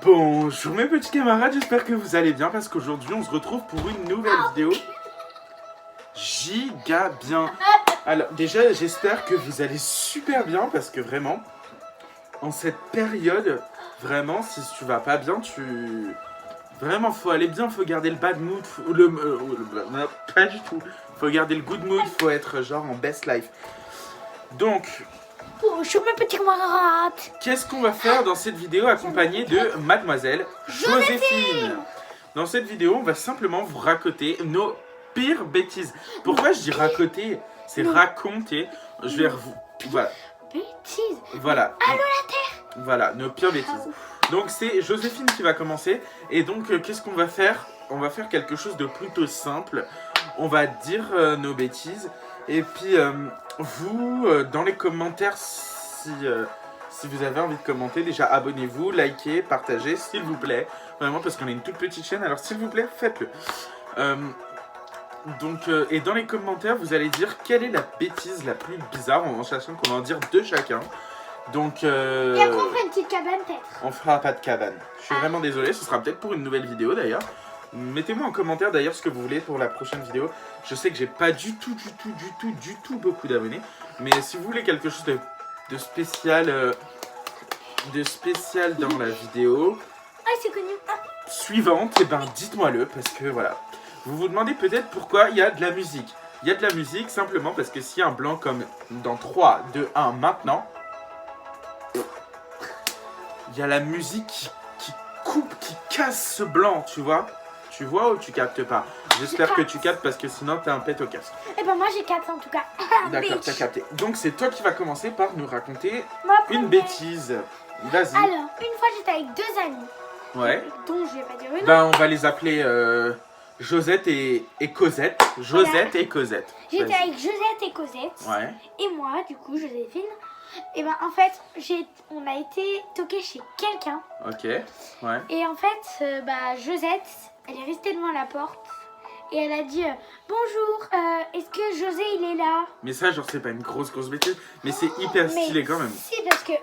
Bonjour mes petits camarades, j'espère que vous allez bien parce qu'aujourd'hui on se retrouve pour une nouvelle vidéo giga bien. Alors déjà j'espère que vous allez super bien parce que vraiment en cette période, vraiment si tu vas pas bien, vraiment faut aller bien, faut garder le bad mood, non, pas du tout, faut garder le good mood, faut être genre en best life. Donc bonjour mes petits camarades. qu'est-ce qu'on va faire dans cette vidéo accompagnée de Mademoiselle Joséphine? Dans cette vidéo, on va simplement vous raconter nos pires bêtises. Pourquoi je dis raconter? C'est raconter. Je vais voilà. Bêtises. Voilà. Allô la terre. Voilà, nos pires bêtises. Donc c'est Joséphine qui va commencer. Et donc qu'est-ce qu'on va faire? On va faire quelque chose de plutôt simple. On va dire nos bêtises. Et puis vous, dans les commentaires, si vous avez envie de commenter, déjà abonnez-vous, likez, partagez, s'il vous plaît. Vraiment, parce qu'on est une toute petite chaîne, alors s'il vous plaît, faites-le. Et dans les commentaires, vous allez dire quelle est la bêtise la plus bizarre, en sachant qu'on va en dire deux chacun. Donc, Et après on fera une petite cabane peut-être. on fera pas de cabane. Je suis vraiment désolé, ce sera peut-être pour une nouvelle vidéo d'ailleurs. Mettez-moi en commentaire d'ailleurs ce que vous voulez pour la prochaine vidéo. Je sais que j'ai pas du tout beaucoup d'abonnés. Mais si vous voulez quelque chose de spécial dans la vidéo Ah c'est connu. suivante, et ben dites-moi-le parce que voilà. Vous vous demandez peut-être pourquoi il y a de la musique. Il y a de la musique simplement parce que s'il y a un blanc comme dans 3, 2, 1 maintenant, il y a la musique qui coupe, qui casse ce blanc, tu vois? Tu vois ou tu captes pas? J'espère que tu captes parce que sinon t'as un pet au casque. Et ben moi j'ai 4 en tout cas. D'accord, t'as capté. Donc c'est toi qui vas commencer par nous raconter Moi, une bêtise. Vas-y. Alors, une fois j'étais avec deux amis. Ouais. Dont je vais pas dire une. Ben on va les appeler Josette et Cosette. Josette et Cosette. J'étais Vas-y. avec Josette et Cosette. Ouais. Et moi, du coup, Joséphine. Et ben en fait, on a été toqué chez quelqu'un. Ok. Ouais. Et en fait, Josette, elle est restée devant la porte. Et elle a dit bonjour, est-ce que José il est là? Mais ça, genre, c'est pas une grosse bêtise, mais c'est hyper stylé quand même. Si, parce que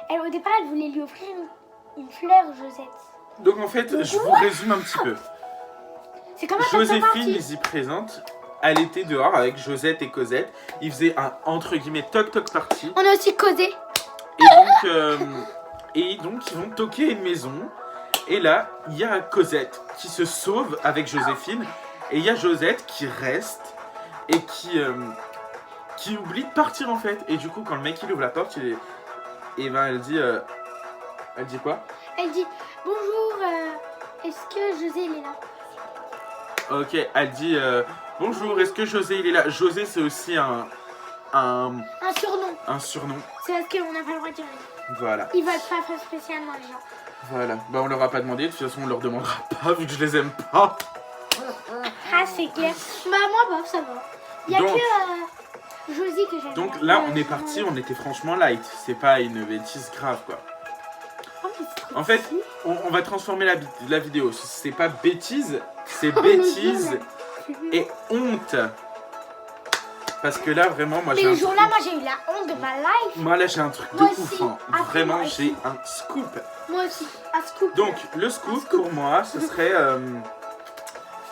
elle, au départ, elle voulait lui offrir une fleur, Josette. Donc en fait, je vous résume un petit peu. C'est comme un Joséphine, ici présente, elle était dehors avec Josette et Cosette. Ils faisaient un entre guillemets toc-toc party. On a aussi causé. Et donc, ils vont toquer une maison. Et là, il y a Cosette qui se sauve avec Joséphine. Et il y a Josette qui reste et qui oublie de partir en fait. Et du coup, quand le mec il ouvre la porte, elle dit quoi? Elle dit bonjour, est-ce que José il est là? Ok, elle dit bonjour, est-ce que José il est là? José c'est aussi un surnom. Un surnom. C'est parce qu'on n'a pas le droit de dire. Voilà. Ils veulent pas faire spécialement les gens. Voilà. Bah on leur a pas demandé, de toute façon on leur demandera pas vu que je les aime pas. Ah c'est clair. Bah moi ça va. Il y a Donc, que Josie que j'aime. Donc là on est parti, on était franchement light. C'est pas une bêtise grave quoi. En fait, on va transformer la vidéo. C'est pas bêtise, c'est bêtise et honte. Parce que là, vraiment, moi mais j'ai le un jour-là, moi j'ai eu la honte de ma life. Moi là, j'ai un truc de Moi ouf. aussi. Hein. Après, Vraiment, moi j'ai aussi. un scoop. Moi aussi, un scoop. Donc, le scoop pour moi, ce serait...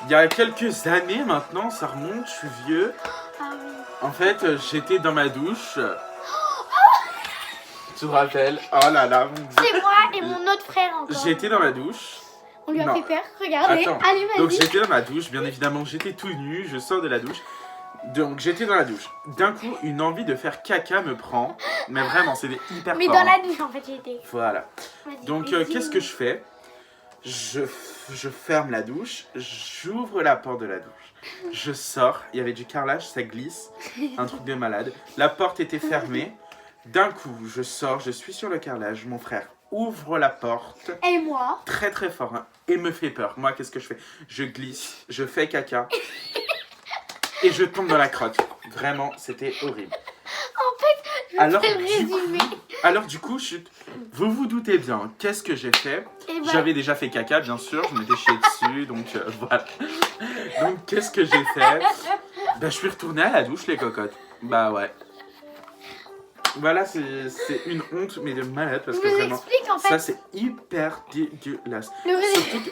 il y a quelques années maintenant, ça remonte, je suis vieux. Ah oui. En fait, j'étais dans ma douche. Tu te rappelles? Oh là là, mon Dieu. C'est moi et mon autre frère encore. J'étais dans ma douche. On lui a Non. fait peur, regardez. Attends. Allez, vas-y. Donc j'étais dans ma douche, bien évidemment, j'étais tout nu, je sors de la douche. Donc j'étais dans la douche. D'un coup, une envie de faire caca me prend. Mais vraiment, c'est hyper Mais fort. dans hein. la douche en fait, j'étais. Voilà. Vas-y, Donc vas-y. qu'est-ce que je fais? Je ferme la douche, j'ouvre la porte de la douche. Je sors, il y avait du carrelage, ça glisse. Un truc de malade. La porte était fermée. D'un coup, je sors, je suis sur le carrelage. Mon frère ouvre la porte. Et moi? Très très fort hein, et me fait peur. Moi, qu'est-ce que je fais? Je glisse, je fais caca et je tombe dans la crotte. Vraiment, c'était horrible. En fait, je Alors, vais le résumer. Alors du coup, vous vous doutez bien, qu'est-ce que j'ai fait? Et bah, J'avais déjà fait caca, bien sûr, je m'étais chié dessus, donc voilà. Donc qu'est-ce que j'ai fait? Bah je suis retourné à la douche, les cocottes. Bah ouais. Voilà, c'est une honte, mais de malade, parce Je que vous vraiment, explique en fait. ça c'est hyper dégueulasse. Le résumé. Surtout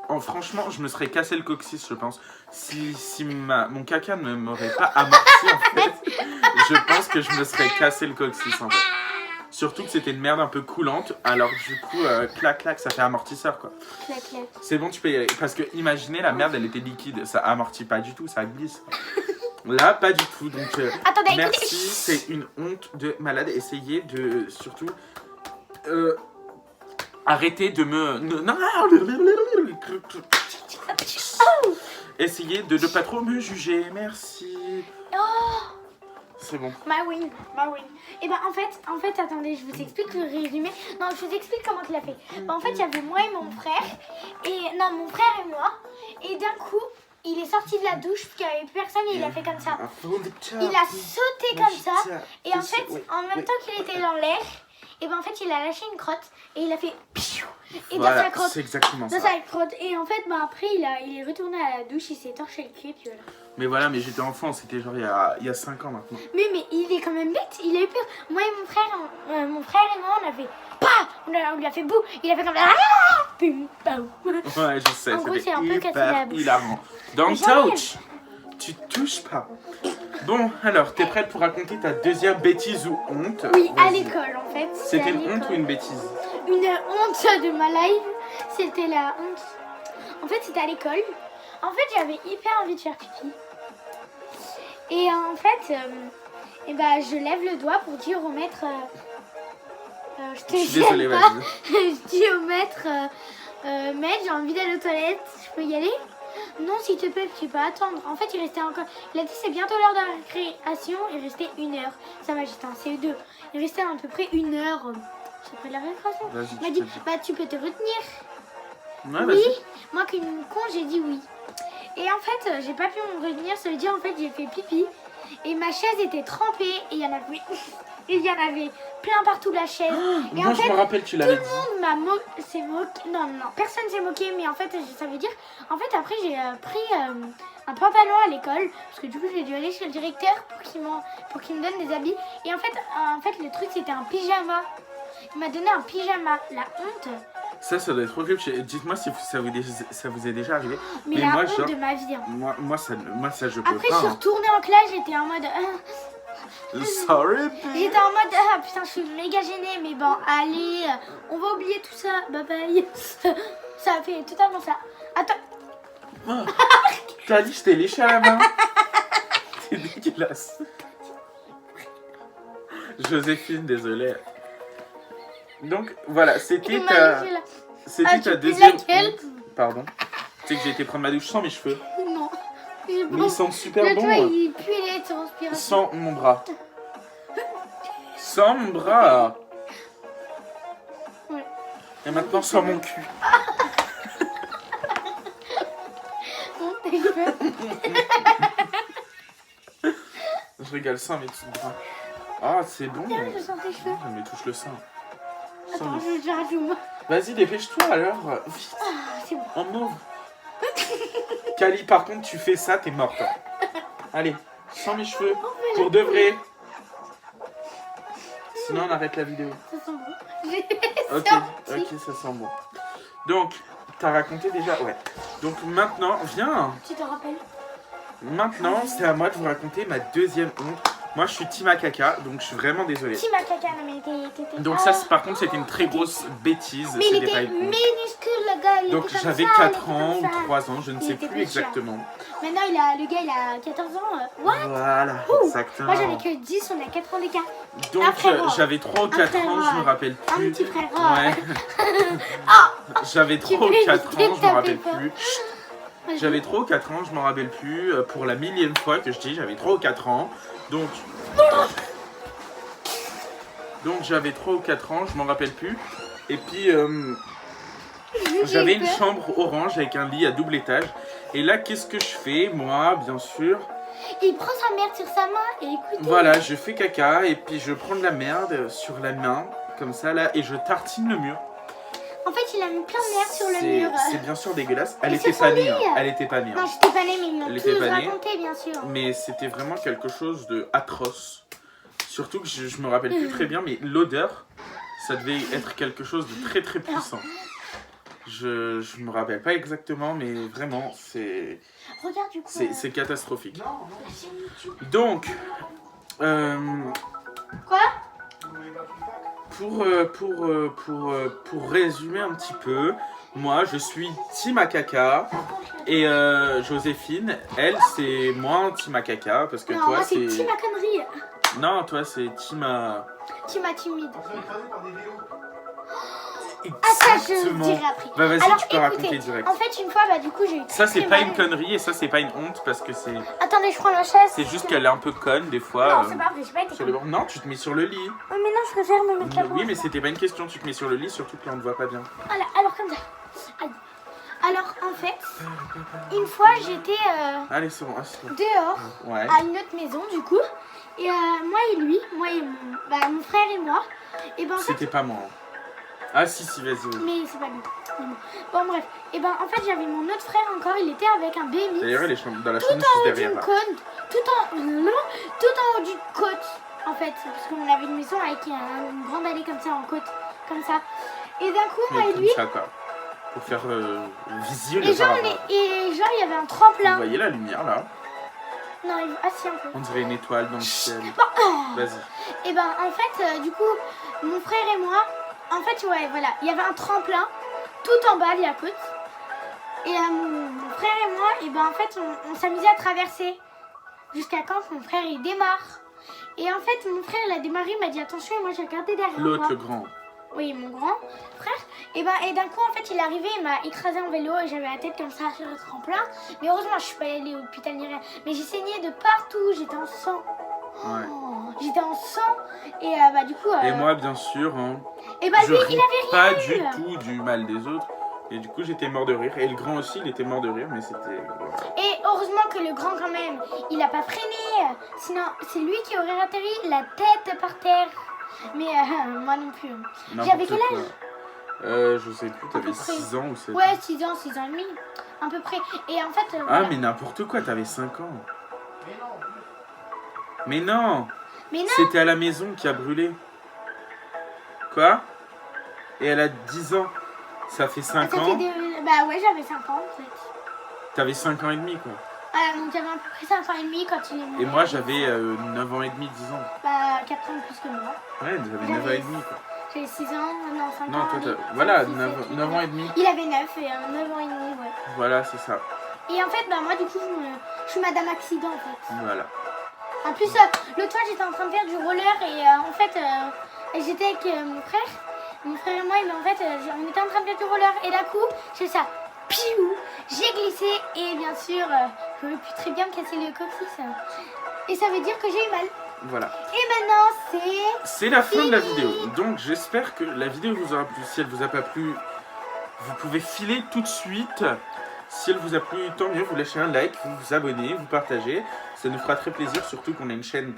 que, franchement, je me serais cassé le coccyx, je pense. Si mon caca ne m'aurait pas amorti, en fait, je pense que je me serais cassé le coccyx, en fait. Surtout que c'était une merde un peu coulante, alors du coup, clac, clac, ça fait amortisseur, quoi. Clac, clac. C'est bon, tu peux y aller. Parce que imaginez, la merde, elle était liquide, ça amortit pas du tout, ça glisse. Là, pas du tout, donc Attendez, merci, écoutez. c'est une honte de malade. Essayez de, surtout, arrêtez de me... Non. Essayez de ne pas trop me juger, merci. C'est bon. Ma win. Et ben en fait, attendez, je vous explique le résumé. Non, je vous explique comment il a fait. En fait, il y avait moi et mon frère. Mon frère et moi. Et d'un coup, il est sorti de la douche parce qu'il n'y avait plus personne et il a fait comme ça. Il a sauté comme ça. Et en fait, en même temps qu'il était dans l'air, et ben en fait, il a lâché une crotte et il a fait piou. Et Voilà, dans sa crotte. c'est exactement ça. Dans sa crotte. Et en fait, après, il est retourné à la douche, il s'est torché le cul et puis voilà. Mais voilà, mais j'étais enfant, c'était genre il y a 5 ans maintenant. Mais il est quand même bête, il a eu peur. Moi et mon frère et moi, on a fait PAH on lui a fait bouh, il a fait comme ah pum, pam. Ouais, je sais, En gros, c'est un peu c'était cassé la hyper bouche. hilarant. Don't Mais j'enlève. touch. Tu touches pas. Bon, alors, t'es prête pour raconter ta deuxième bêtise ou honte? Oui, à Vas-y. l'école en fait. C'était à une honte l'école. ou une bêtise? Une honte de ma life, c'était la honte. En fait, c'était à l'école. En fait, j'avais hyper envie de faire pipi. Et en fait, je lève le doigt pour dire au maître. Je te Je suis désolée, gêne pas. vas-y. Je dis au maître, maître, j'ai envie d'aller aux toilettes, je peux y aller? Non, s'il te plaît, tu peux attendre. En fait, il restait encore. Il a dit c'est bientôt l'heure de la récréation. Il restait 1 heure. Ça va, j'étais en CE2. Il restait à peu près 1 heure. C'est après la récréation. Vas-y, Il m'a tu dit peux dire. bah tu peux te retenir. Ouais, Oui. vas-y. Moi, qu'une con, j'ai dit oui. Et en fait, j'ai pas pu me retenir. Ça veut dire en fait, j'ai fait pipi. Et ma chaise était trempée. Et il y en avait. Et il y en avait plein partout la chaise. Et Moi, en je fait, me rappelle, tu tout l'avais le dit. monde s'est moqué. Non, personne s'est moqué. Mais en fait, ça veut dire. En fait, après, j'ai pris un pantalon à l'école. Parce que du coup, j'ai dû aller chez le directeur pour qu'il me donne des habits. Et en fait, le truc, c'était un pyjama. Il m'a donné un pyjama. La honte. Ça doit être horrible. Dites-moi si ça vous est déjà arrivé. Mais la moi, honte genre, de ma vie. Hein. moi, ça, je peux Après, pas. je suis retournée en classe. J'étais en mode. Sorry, J'étais en mode ah putain je suis méga gênée mais bon allez on va oublier tout ça bye bye. Ça a fait totalement ça. Attends. T'as dit je t'ai léché à la main. C'est dégueulasse. Joséphine, désolée. Donc voilà, c'était ta tu deuxième pries laquelle? honte. Pardon. Tu sais que j'ai été prendre ma douche sans mes cheveux. Non. Mais ils sentent super Le bon. toit il pue les transpiration. Sans mon bras. Sans mon bras. Ouais. Et maintenant sans mon cul. Bon, t'as peur. Je rigole sans mes petits bras. Ah, c'est bon. Tiens, je sens tes cheveux. Je me touche le sein. Sans Attends, le- je rajoute. Vas-y, dépêche-toi alors. Vite. Ah, c'est bon. En mauve. Kali, par contre, tu fais ça, t'es morte. Allez, sans mes cheveux. Pour de vrai. Sinon, on arrête la vidéo. Ça sent bon. Ok, ça sent bon. Donc, t'as raconté déjà. Ouais. Donc maintenant, viens. Tu te rappelles? Maintenant, c'est à moi de vous raconter ma deuxième honte. Moi, je suis Team Akaka, donc je suis vraiment désolé. Team Akaka, non mais t'étais. Donc ça, par contre, c'était une très grosse bêtise. Mais il C'était pas était une honte. minuscule le gars. Il Donc était comme j'avais ça, 4 il était ans ou comme ça. 3 ans, je ne Il sais était plus plus chiant. exactement. Maintenant, le gars, il a 14 ans. What? Voilà, Ouh. exactement. Moi, j'avais que 10, on a 4 ans d'écart. Donc un frère. j'avais 3 ou 4 ans, je me rappelle Un plus. petit frère. Ouais. J'avais 3 ou peux 4 éviter ans, de je me taper rappelle fort. plus. J'avais 3 ou 4 ans, je m'en rappelle plus. Pour la millième fois que je dis, j'avais 3 ou 4 ans. Donc j'avais 3 ou 4 ans, je m'en rappelle plus. Et puis j'avais une chambre orange avec un lit à double étage. Et là, qu'est-ce que je fais? Moi, bien sûr. Il prend sa merde sur sa main et écoutez. Voilà, je fais caca et puis je prends de la merde sur la main, comme ça là, et je tartine le mur. En fait, il a mis plein de merde sur le mur. C'est bien sûr dégueulasse. Elle Et était sur pas son née. lit. Elle était pas née. Non, j'étais pas née, mais ils m'ont Elle était tous pas née. raconté, bien sûr. Mais c'était vraiment quelque chose de atroce Surtout que je me rappelle plus très bien, mais l'odeur, ça devait être quelque chose de très très puissant. Je me rappelle pas exactement, mais vraiment, c'est Regarde du coup. c'est catastrophique. Donc, Quoi? pour résumer un petit peu, moi je suis Team Akaka et Joséphine, elle c'est moins Team Akaka parce que Non, toi moi c'est c'est... Team à connerie. Non, toi c'est Team... Team à timide. Exactement. Ça je dirai après. Bah vas-y, Alors, tu peux écoutez, raconter direct. En fait une fois bah du coup j'ai eu Ça c'est très pas mal. une connerie et ça c'est pas une honte parce que c'est... Attendez, je prends la chaise. C'est juste qu'elle est un peu conne des fois. Non, c'est pas vrai, j'ai pas été sur les conne. bords. Non, tu te mets sur le lit. Oh, mais non, je préfère me mettre là-bas. Oui, mais c'était pas une question, tu te mets sur le lit, surtout que là on ne voit pas bien. Voilà, alors comme ça. Allez. Alors en fait, une fois j'étais Allez, c'est bon, assieds-toi. dehors Ouais. à une autre maison du coup. Et moi et lui, moi et mon frère et moi. Et ben en fait, C'était pas moi. Ah si, vas-y. mais c'est pas lui. Mais bon bref. Et ben en fait j'avais mon autre frère encore, il était avec un BMX. D'ailleurs, elle est dans la Tout chambre en haut juste derrière d'une là. côte, tout en haut d'une côte en fait, parce qu'on avait une maison avec une grande allée comme ça en côte, comme ça. Et d'un coup moi Mais et comme lui, ça, quoi. Pour faire visible et le genre, paravent. et genre il y avait un Vous tremplin. voyez la lumière là? Non, si un peu. On dirait une étoile dans le ciel. Vas-y. Et ben en fait du coup mon frère et moi, en fait ouais voilà, il y avait un tremplin tout en bas de la côte. Et mon frère et moi, et ben en fait on s'amusait à traverser. Jusqu'à quand mon frère il démarre. Et en fait mon frère il a démarré, il m'a dit attention et moi j'ai regardé derrière moi. L'autre, le grand. Oui, mon grand frère. Et d'un coup en fait il est arrivé, il m'a écrasé en vélo et j'avais la tête comme ça sur le tremplin. Mais heureusement je suis pas allée au l'hôpital ni rien. Mais j'ai saigné de partout, j'étais en sang. Ouais. Oh, j'étais en sang. Et bah du coup... Et moi, bien sûr, hein, et bah je lui ris il avait pas rien eu. du tout du mal des autres. Et du coup, j'étais mort de rire. Et le grand aussi, il était mort de rire, mais c'était... Et heureusement que le grand quand même, il a pas freiné. Sinon c'est lui qui aurait atterri la tête par terre. Mais moi non plus. J'avais quel âge? Je sais plus, t'avais peu près. 6 ans ou 7 ans. Ouais, 6 ans et demi. À peu près. Et en fait... Ah, voilà. mais n'importe quoi, t'avais 5 ans. Mais non! Mais non. C'était à la maison qui a brûlé. Quoi? Et elle a 10 ans. Ça fait 5 Ça ans. fait bah ouais, j'avais 5 ans en fait. T'avais 5 ans et demi, quoi. Donc j'avais à peu près 5 ans et demi quand il est mort. Et moi, j'avais 9 ans et demi, 10 ans. Bah 4 ans de plus que moi. Ouais, j'avais 9 ans et demi, quoi. J'avais 6 ans, non 5 Non, ans. toi, allez, voilà, 5, 6, 9 7, ans et demi. Il avait 9 et 9 ans et demi, ouais. Voilà, c'est ça. Et en fait, bah moi du coup, je suis madame accident en fait. Voilà. En plus, l'autre fois, j'étais en train de faire du roller et en fait, j'étais avec mon frère. Mon frère et moi, mais en fait, on était en train de faire du roller et d'un coup, j'ai ça, piou, j'ai glissé et bien sûr, j'aurais pu très bien me casser le coccyx. Et ça veut dire que j'ai eu mal. Voilà. Et maintenant, C'est la fin de la vidéo. Donc, j'espère que la vidéo vous aura plu. Si elle vous a pas plu, vous pouvez filer tout de suite. Si elle vous a plu, tant mieux, vous lâchez un like, vous vous abonnez, vous partagez. Ça nous fera très plaisir, surtout qu'on a une chaîne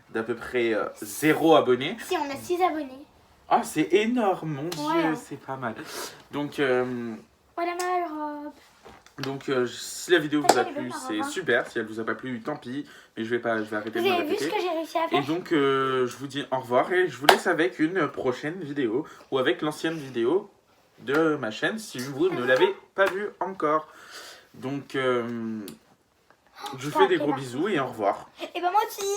d'à peu près 0 abonnés. Si, on a 6 abonnés. Ah, c'est énorme, mon Dieu, Ouais. c'est pas mal. Donc, Voilà ma robe. si la vidéo vous a Elle est plu, belle, ma c'est robe, hein. super. Si elle vous a pas plu, tant pis. Mais je vais arrêter Vous de me avez vu ce répéter. que j'ai réussi à faire? Et donc, je vous dis au revoir et je vous laisse avec une prochaine vidéo ou avec l'ancienne vidéo de ma chaîne si vous ne l'avez pas vue encore. Donc, je vous fais des gros bisous et au revoir. Et ben moi aussi.